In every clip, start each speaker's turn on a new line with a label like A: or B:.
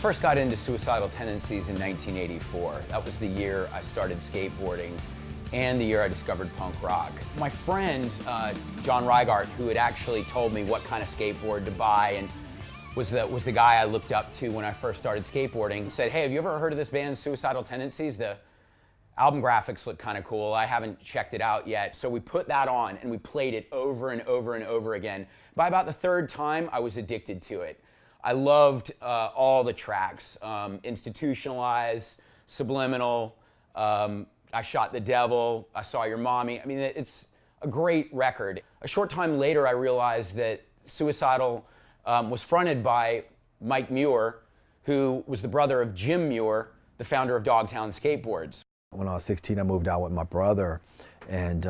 A: first got into Suicidal Tendencies in 1984. That was the year I started skateboarding and the year I discovered punk rock. My friend, John Reigart, who had actually told me what kind of skateboard to buy and was the guy I looked up to when I first started skateboarding, said, "Hey, have you ever heard of this band, Suicidal Tendencies? The album graphics look kind of cool. I haven't checked it out yet." So we put that on and we played it over and over and over again. By about the third time, I was addicted to it. I loved all the tracks, Institutionalized, Subliminal, I Shot the Devil, I Saw Your Mommy. I mean, it's a great record. A short time later, I realized that Suicidal was fronted by Mike Muir, who was the brother of Jim Muir, the founder of Dogtown Skateboards.
B: When I was 16, I moved out with my brother, and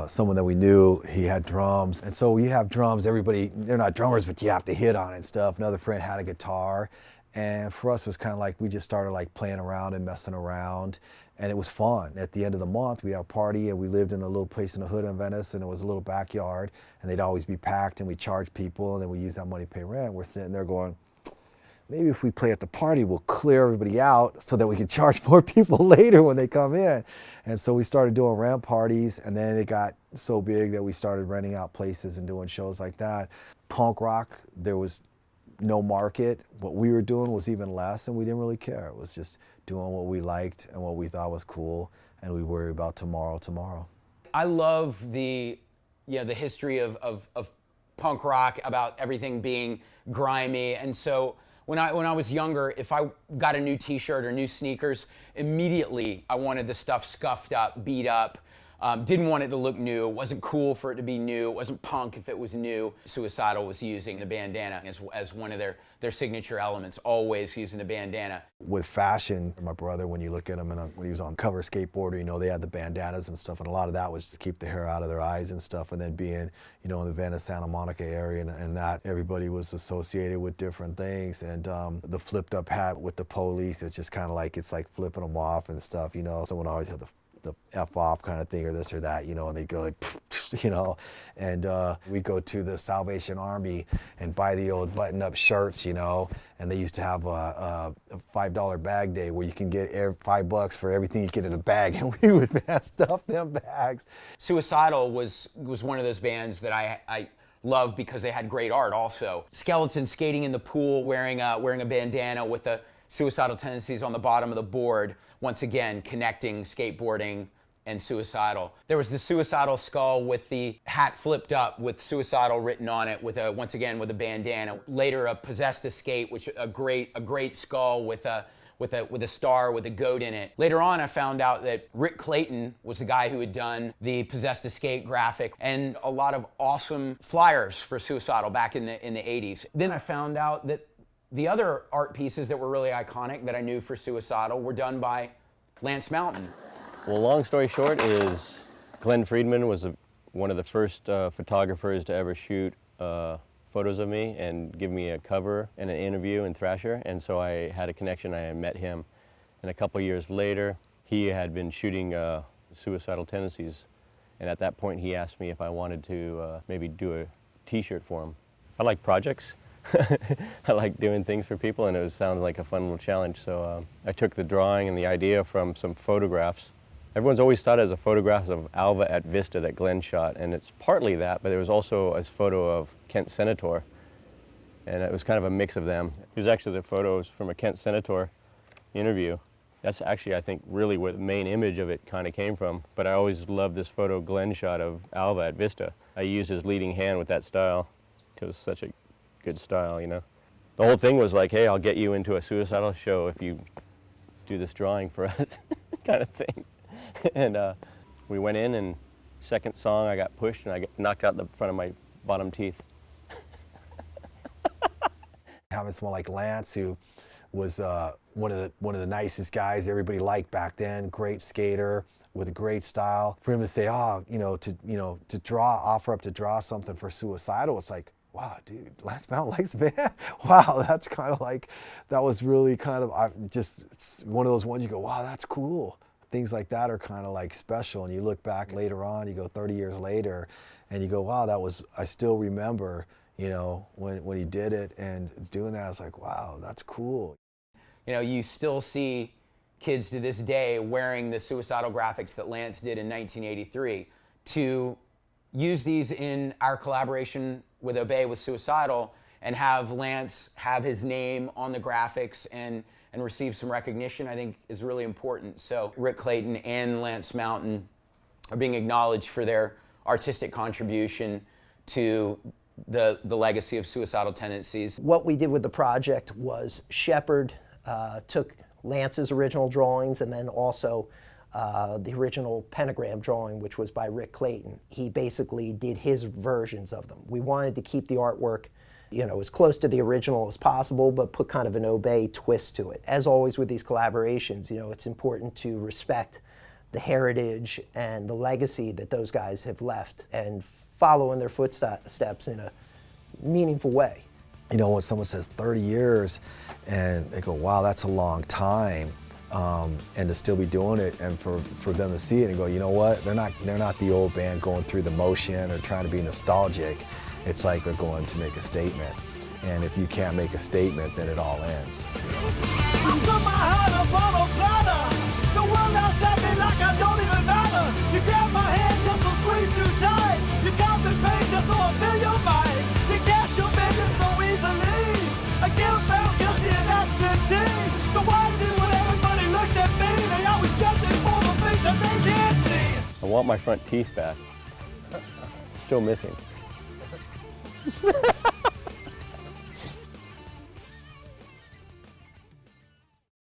B: someone that we knew, he had drums. And so you have drums, everybody, they're not drummers, but you have to hit on it and stuff. Another friend had a guitar. And for us, it was kind of like we just started like playing around and messing around. And it was fun. At the end of the month, we had a party, and we lived in a little place in the hood in Venice, and it was a little backyard. And they'd always be packed, and we charge people, and then we use that money to pay rent. We're sitting there going, maybe if we play at the party, we'll clear everybody out so that we can charge more people later when they come in. And so we started doing rent parties, and then it got so big that we started renting out places and doing shows like that. Punk rock, there was no market. What we were doing was even less, and we didn't really care. It was just doing what we liked and what we thought was cool, and we worry about tomorrow.
A: I love the history of punk rock, about everything being grimy. And so when I was younger, if I got a new t-shirt or new sneakers, immediately I wanted the stuff scuffed up, beat up. Didn't want it to look new. It wasn't cool for it to be new. It wasn't punk if it was new. Suicidal was using the bandana as one of their signature elements, always using the bandana.
B: With fashion, my brother, when you look at him when he was on cover skateboarder, you know, they had the bandanas and stuff, and a lot of that was to keep the hair out of their eyes and stuff. And then being, you know, in the Venice, Santa Monica area, and that everybody was associated with different things. And the flipped up hat with the police, it's just kind of like, it's like flipping them off and stuff, you know. Someone always had the F off kind of thing, or this or that, you know, and they go like, you know, and we go to the Salvation Army and buy the old button-up shirts, you know, and they used to have a $5 bag day where you can get $5 for everything you get in a bag, and we would stuff them bags.
A: Suicidal was one of those bands that I loved because they had great art also. Skeletons skating in the pool wearing a bandana with the Suicidal Tendencies on the bottom of the board, once again connecting skateboarding and Suicidal. There was the Suicidal skull with the hat flipped up with Suicidal written on it, once again with a bandana. Later, a Possessed Escape, which a great skull with a star with a goat in it. Later on, I found out that Ric Clayton was the guy who had done the Possessed Escape graphic and a lot of awesome flyers for Suicidal back in the 80s. Then I found out that the other art pieces that were really iconic that I knew for Suicidal were done by Lance Mountain.
C: Well, long story short is Glenn Friedman was one of the first photographers to ever shoot photos of me and give me a cover and an interview in Thrasher, and so I had a connection. I met him, and a couple years later he had been shooting Suicidal Tendencies, and at that point he asked me if I wanted to maybe do a t-shirt for him. I like projects. I like doing things for people, and it sounded like a fun little challenge, so I took the drawing and the idea from some photographs. Everyone's always thought it as a photograph of Alva at Vista that Glenn shot, and it's partly that, but there was also a photo of Kent Senator, and it was kind of a mix of them. It was actually the photos from a Kent Senator interview. That's actually, I think, really where the main image of it kind of came from, but I always loved this photo Glenn shot of Alva at Vista. I used his leading hand with that style because it's such a good style, you know. The whole thing was like, hey, I'll get you into a Suicidal show if you do this drawing for us, kind of thing. And we went in, and second song I got pushed and I got knocked out the front of my bottom teeth.
B: Having someone like Lance, who was one of the nicest guys everybody liked back then, great skater with a great style, for him to say, to offer up to draw something for Suicidal, it's like, wow, dude, Lance Mountain likes the band? Wow, that's kind of like, that was really kind of just one of those ones you go, wow, that's cool. Things like that are kind of like special, and you look back later on, you go 30 years later, and you go, wow, I still remember, you know, when he did it, and doing that, I was like, wow, that's cool.
A: You know, you still see kids to this day wearing the Suicidal graphics that Lance did in 1983. To use these in our collaboration with OBEY with Suicidal and have Lance have his name on the graphics and receive some recognition, I think is really important. So Ric Clayton and Lance Mountain are being acknowledged for their artistic contribution to the legacy of Suicidal Tendencies.
D: What we did with the project was Shepard took Lance's original drawings and then also the original pentagram drawing, which was by Ric Clayton. He basically did his versions of them. We wanted to keep the artwork, you know, as close to the original as possible, but put kind of an OBEY twist to it. As always with these collaborations, you know, it's important to respect the heritage and the legacy that those guys have left and follow in their footsteps in a meaningful way.
B: You know, when someone says 30 years and they go, wow, that's a long time, and to still be doing it, and for them to see it and go, you know what, they're not the old band going through the motion or trying to be nostalgic. It's like they're going to make a statement. And if you can't make a statement, then it all ends.
E: I set my heart up on a platter. The world now stab me like I don't even matter. You grab my hand just to squeeze too tight. You count the pain just so I feel your might. You cast your vengeance so easily. I get found guilty and absentee. So why is it when everybody looks at me, they always judge me for the things that they can't see?
C: I want my front teeth back. Still missing.